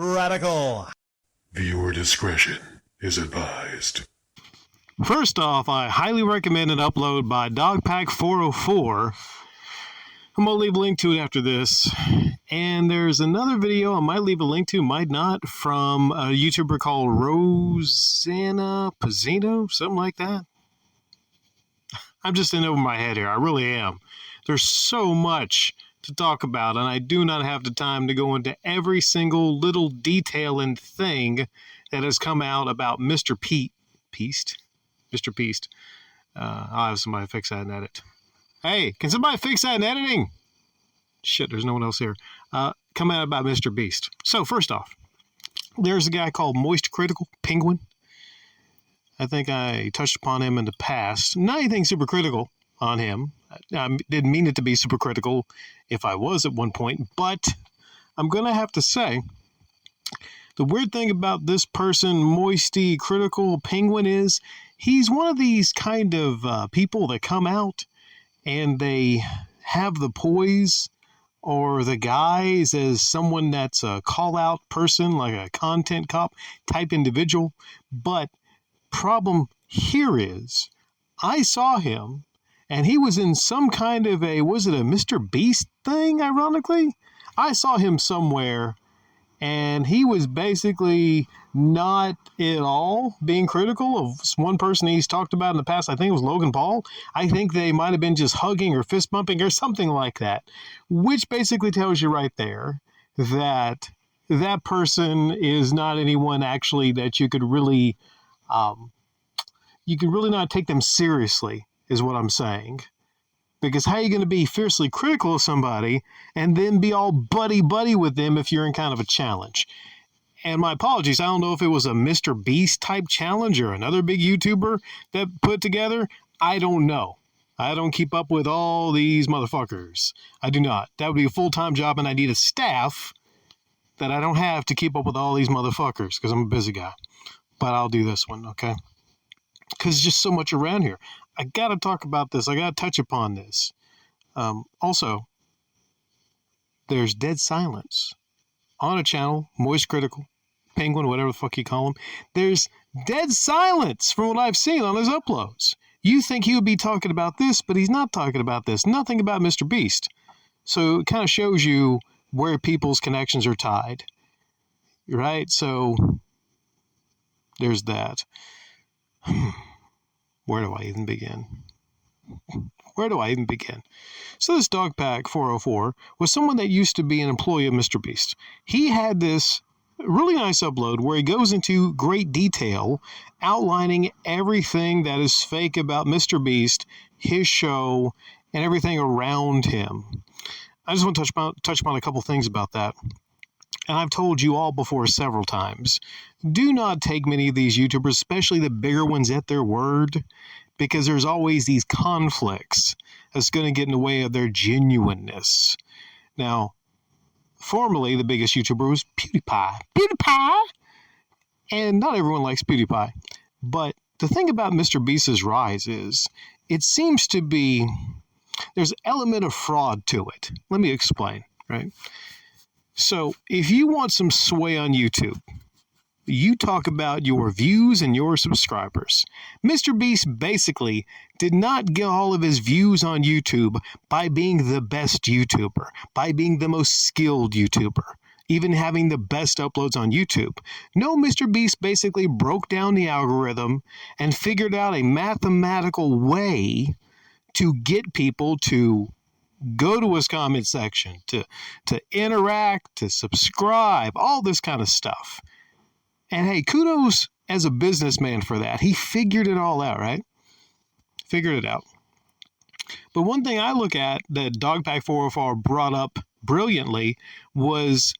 Radical. Viewer discretion is advised. First off, I highly recommend an upload by Dogpack404. I'm going to leave a link to it after this. And there's another video I might leave a link to, might not, from a YouTuber called Rosanna Pizzino, something like that. I'm just in over my head here. I really am. There's so much to talk about, and I do not have the time to go into every single little detail and thing that has come out about MrBeast. I'll have somebody fix that and edit. Hey, can somebody fix that in editing? Shit, there's no one else here. Come out about MrBeast. So first off, there's a guy called Moist Critical Penguin. I think I touched upon him in the past. Not anything super critical on him. I didn't mean it to be super critical if I was at one point, but I'm going to have to say the weird thing about this person, Moisty Critical Penguin, is he's one of these kind of people that come out and they have the poise or the guise as someone that's a call-out person, like a content cop type individual. But problem here is I saw him and he was in some kind of was it a MrBeast thing, ironically? I saw him somewhere, and he was basically not at all being critical of one person he's talked about in the past. I think it was Logan Paul. I think they might have been just hugging or fist bumping or something like that, which basically tells you right there that that person is not anyone actually that you could really not take them seriously, is what I'm saying. Because how are you going to be fiercely critical of somebody and then be all buddy-buddy with them if you're in kind of a challenge? And my apologies, I don't know if it was a MrBeast type challenge or another big YouTuber that put together. I don't know. I don't keep up with all these motherfuckers. I do not. That would be a full-time job, and I need a staff that I don't have to keep up with all these motherfuckers because I'm a busy guy. But I'll do this one, okay? Because there's just so much around here. I got to talk about this. I got to touch upon this. Also, there's dead silence on a channel, Moist Critical, Penguin, whatever the fuck you call him. There's dead silence from what I've seen on his uploads. You think he would be talking about this, but he's not talking about this. Nothing about MrBeast. So it kind of shows you where people's connections are tied. Right? So there's that. Where do I even begin? So this Dogpack404 was someone that used to be an employee of MrBeast. He had this really nice upload where he goes into great detail outlining everything that is fake about MrBeast, his show, and everything around him. I just want to touch upon a couple things about that. And I've told you all before several times, do not take many of these YouTubers, especially the bigger ones, at their word, because there's always these conflicts that's going to get in the way of their genuineness. Now, formerly, the biggest YouTuber was PewDiePie. And not everyone likes PewDiePie. But the thing about MrBeast's rise is, it seems to be, there's an element of fraud to it. Let me explain, right? So, if you want some sway on YouTube, you talk about your views and your subscribers. MrBeast basically did not get all of his views on YouTube by being the best YouTuber, by being the most skilled YouTuber, even having the best uploads on YouTube. No, MrBeast basically broke down the algorithm and figured out a mathematical way to get people to go to his comment section, to interact, to subscribe, all this kind of stuff. And hey, kudos as a businessman for that. He figured it all out, right? Figured it out. But one thing I look at that Dogpack404 brought up brilliantly was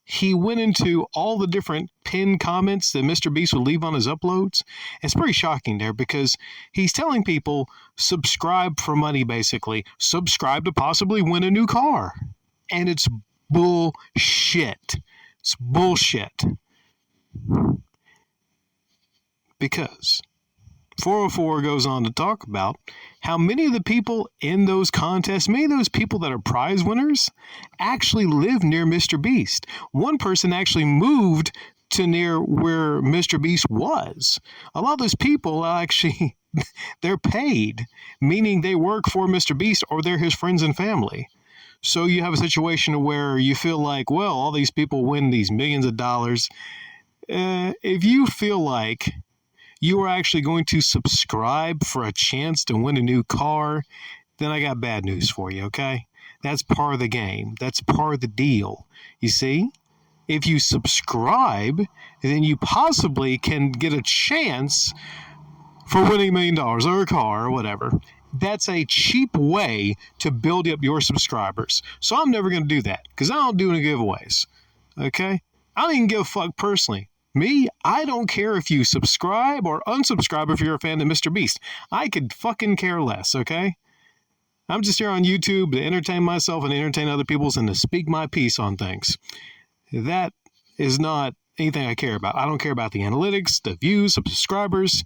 he went into all the different pinned comments that MrBeast would leave on his uploads. It's pretty shocking there because he's telling people, subscribe for money, basically. Subscribe to possibly win a new car. And it's bullshit. It's bullshit. Because 404 goes on to talk about how many of the people in those contests, many of those people that are prize winners, actually live near Mr. Beast. One person actually moved to near where Mr. Beast was. A lot of those people actually, they're paid, meaning they work for Mr. Beast or they're his friends and family. So you have a situation where you feel like, well, all these people win these millions of dollars. If you feel like you are actually going to subscribe for a chance to win a new car, then I got bad news for you, okay? That's part of the game. That's part of the deal. You see? If you subscribe, then you possibly can get a chance for winning $1 million or a car or whatever. That's a cheap way to build up your subscribers. So I'm never going to do that because I don't do any giveaways. Okay? I don't even give a fuck personally. Me, I don't care if you subscribe or unsubscribe if you're a fan of MrBeast. I could fucking care less, okay? I'm just here on YouTube to entertain myself and entertain other people and to speak my piece on things. That is not anything I care about. I don't care about the analytics, the views, the subscribers.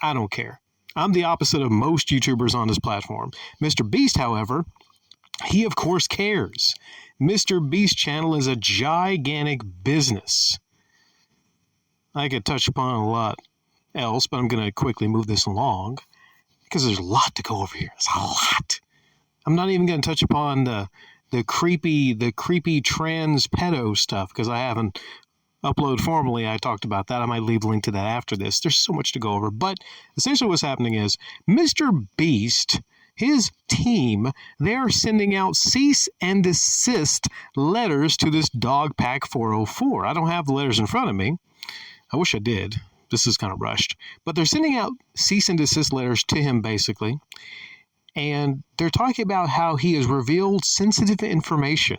I don't care. I'm the opposite of most YouTubers on this platform. MrBeast, however, he of course cares. MrBeast channel is a gigantic business. I could touch upon a lot else, but I'm going to quickly move this along because there's a lot to go over here. It's a lot. I'm not even going to touch upon the creepy trans pedo stuff because I haven't uploaded formally. I talked about that. I might leave a link to that after this. There's so much to go over. But essentially what's happening is MrBeast, his team, they're sending out cease and desist letters to this dog pack 404. I don't have the letters in front of me. I wish I did. This is kind of rushed. But they're sending out cease and desist letters to him, basically. And they're talking about how he has revealed sensitive information.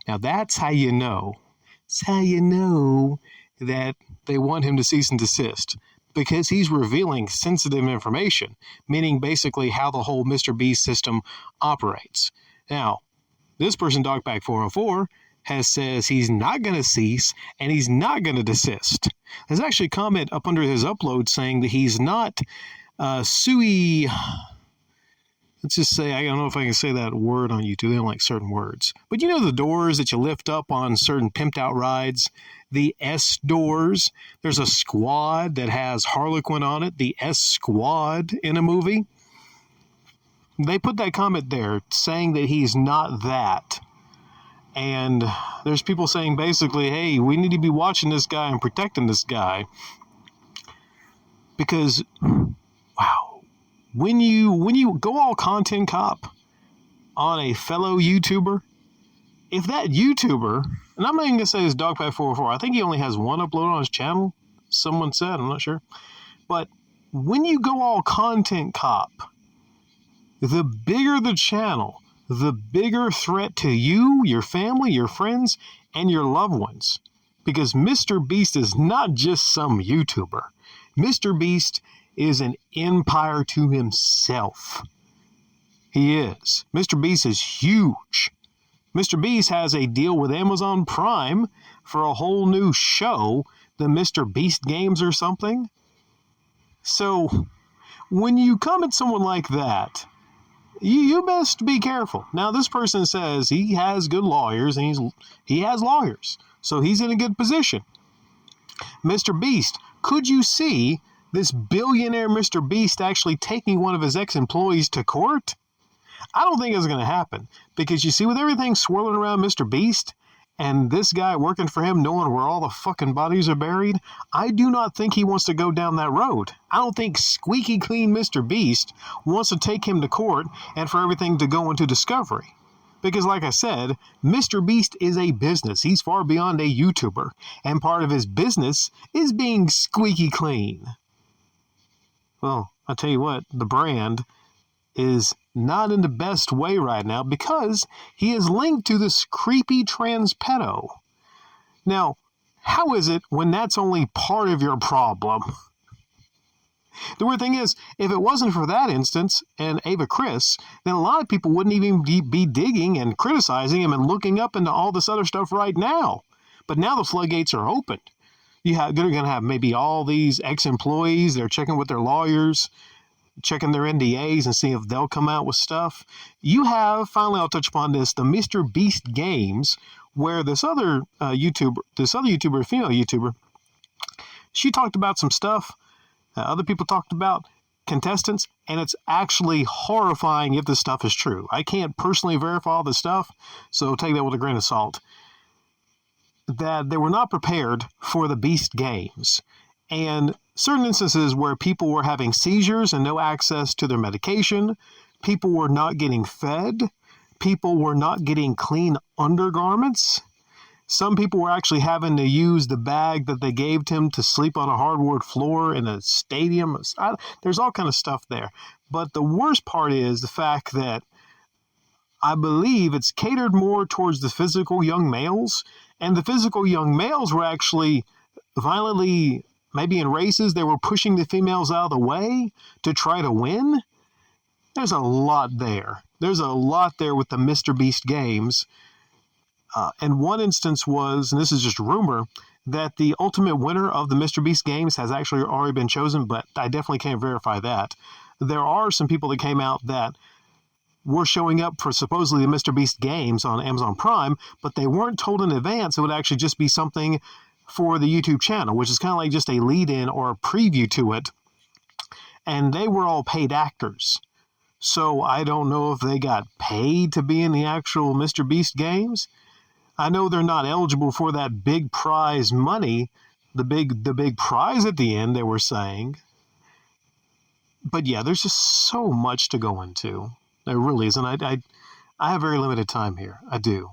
Now, that's how you know. That's how you know that they want him to cease and desist. Because he's revealing sensitive information, meaning basically how the whole MrBeast system operates. Now, this person, Dogpack 404, says he's not going to cease and he's not going to desist. There's actually a comment up under his upload saying that he's not let's just say, I don't know if I can say that word on YouTube. They don't like certain words. But you know the doors that you lift up on certain pimped out rides? The S doors. There's a squad that has Harlequin on it, the S Squad in a movie. They put that comment there saying that he's not that. And there's people saying basically, hey, we need to be watching this guy and protecting this guy. Because, wow, when you go all content cop on a fellow YouTuber, if that YouTuber, and I'm not even going to say it's Dogpack404, I think he only has one upload on his channel, someone said, I'm not sure. But when you go all content cop, the bigger the channel, the bigger threat to you, your family, your friends, and your loved ones. Because MrBeast is not just some YouTuber. MrBeast is an empire to himself. He is. MrBeast is huge. MrBeast has a deal with Amazon Prime for a whole new show, the MrBeast games or something. So, when you come at someone like that, you best be careful. Now, this person says he has good lawyers, and he has lawyers, so he's in a good position. MrBeast, could you see this billionaire MrBeast actually taking one of his ex-employees to court? I don't think it's going to happen, because you see, with everything swirling around MrBeast, and this guy working for him knowing where all the fucking bodies are buried, I do not think he wants to go down that road. I don't think squeaky clean MrBeast wants to take him to court and for everything to go into discovery. Because like I said, MrBeast is a business. He's far beyond a YouTuber. And part of his business is being squeaky clean. Well, I'll tell you what, the brand is not in the best way right now because he is linked to this creepy trans pedo. Now, how is it when that's only part of your problem? The weird thing is, if it wasn't for that instance and Ava Chris, then a lot of people wouldn't even be digging and criticizing him and looking up into all this other stuff right now. But now the floodgates are opened. they're going to have maybe all these ex-employees. They're checking with their lawyers, checking their NDAs and seeing if they'll come out with stuff. You have, finally, I'll touch upon this, the MrBeast games, where this other YouTuber, female YouTuber, she talked about some stuff. Other people talked about contestants, and it's actually horrifying if this stuff is true. I can't personally verify all this stuff, so take that with a grain of salt. That they were not prepared for the Beast games. And certain instances where people were having seizures and no access to their medication, people were not getting fed, people were not getting clean undergarments. Some people were actually having to use the bag that they gave him to sleep on a hardwood floor in a stadium. There's all kind of stuff there. But the worst part is the fact that I believe it's catered more towards the physical young males, and the physical young males were actually violently, maybe in races, they were pushing the females out of the way to try to win. There's a lot there. There's a lot there with the MrBeast games. And one instance was, and this is just rumor, that the ultimate winner of the MrBeast games has actually already been chosen, but I definitely can't verify that. There are some people that came out that were showing up for supposedly the MrBeast games on Amazon Prime, but they weren't told in advance it would actually just be something for the YouTube channel, which is kind of like just a lead-in or a preview to it. And they were all paid actors. So I don't know if they got paid to be in the actual MrBeast games. I know they're not eligible for that big prize money, the big prize at the end, they were saying. But yeah, there's just so much to go into. There really is. And I have very limited time here. I do.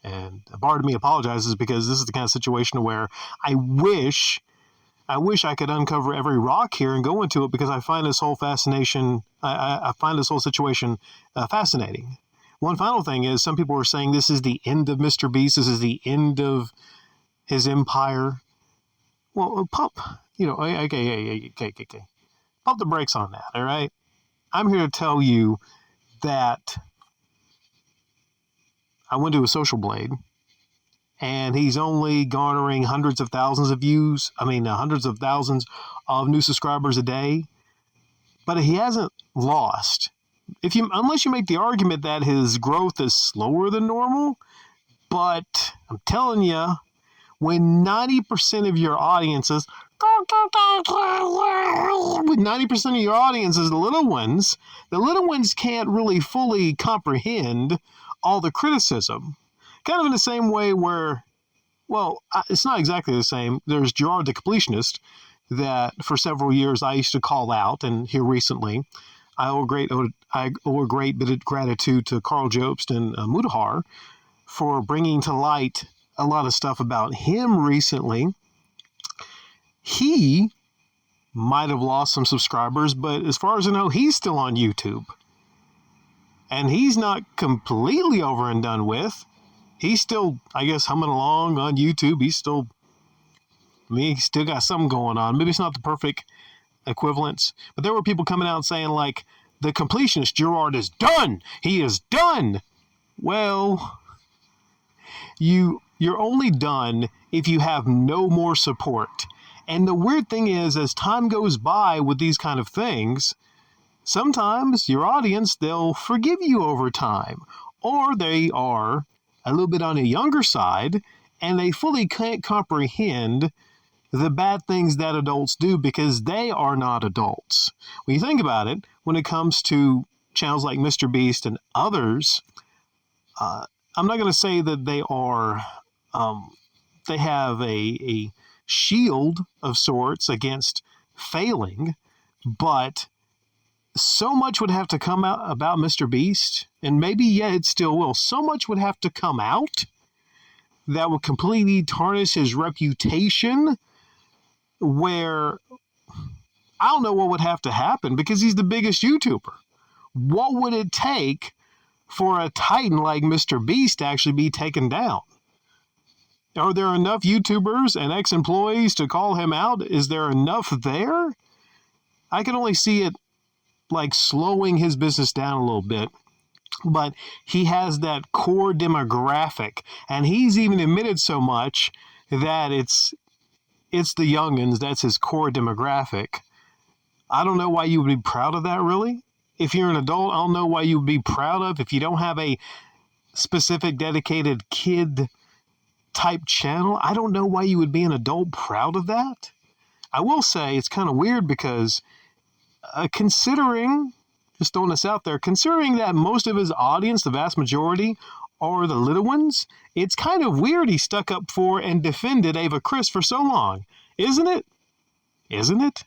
And a part of me apologizes because this is the kind of situation where I wish I could uncover every rock here and go into it, because I find this whole fascination, I find this whole situation fascinating. One final thing is, some people were saying this is the end of MrBeast. This is the end of his empire. Well, pump the brakes on that, all right? I'm here to tell you that I went to a Social Blade, and he's only garnering hundreds of thousands of views. Hundreds of thousands of new subscribers a day. But he hasn't lost. Unless you make the argument that his growth is slower than normal. But I'm telling you, when 90% of your audience is, the little ones can't really fully comprehend all the criticism. Kind of in the same way where, well, it's not exactly the same. There's Gerard the Completionist that for several years I used to call out, and here recently I owe a great bit of gratitude to Carl Jobst and Mudahar for bringing to light a lot of stuff about him recently. He might have lost some subscribers, but as far as I know, he's still on YouTube. And he's not completely over and done with. He's still, I guess, humming along on YouTube. He's still got something going on. Maybe it's not the perfect equivalence, but there were people coming out saying, like, the completionist Gerard is done. He is done. Well, you're only done if you have no more support. And the weird thing is, as time goes by with these kind of things, sometimes your audience, they'll forgive you over time, or they are a little bit on the younger side, and they fully can't comprehend the bad things that adults do because they are not adults. When you think about it, when it comes to channels like MrBeast and others, I'm not going to say that they are, they have a shield of sorts against failing, but so much would have to come out about MrBeast, and maybe, yeah, it still will. So much would have to come out that would completely tarnish his reputation, where I don't know what would have to happen, because he's the biggest YouTuber. What would it take for a titan like MrBeast to actually be taken down? Are there enough YouTubers and ex-employees to call him out? Is there enough there? I can only see it like slowing his business down a little bit. But he has that core demographic, and he's even admitted so much that it's the youngins. That's his core demographic. I don't know why you would be proud of that, really. If you're an adult, I don't know why you would be proud of if you don't have a specific dedicated kid type channel. I don't know why you would be an adult proud of that. I will say it's kind of weird because considering, just throwing this out there, considering that most of his audience, the vast majority, are the little ones, it's kind of weird he stuck up for and defended Ava Chris for so long. Isn't it? Isn't it?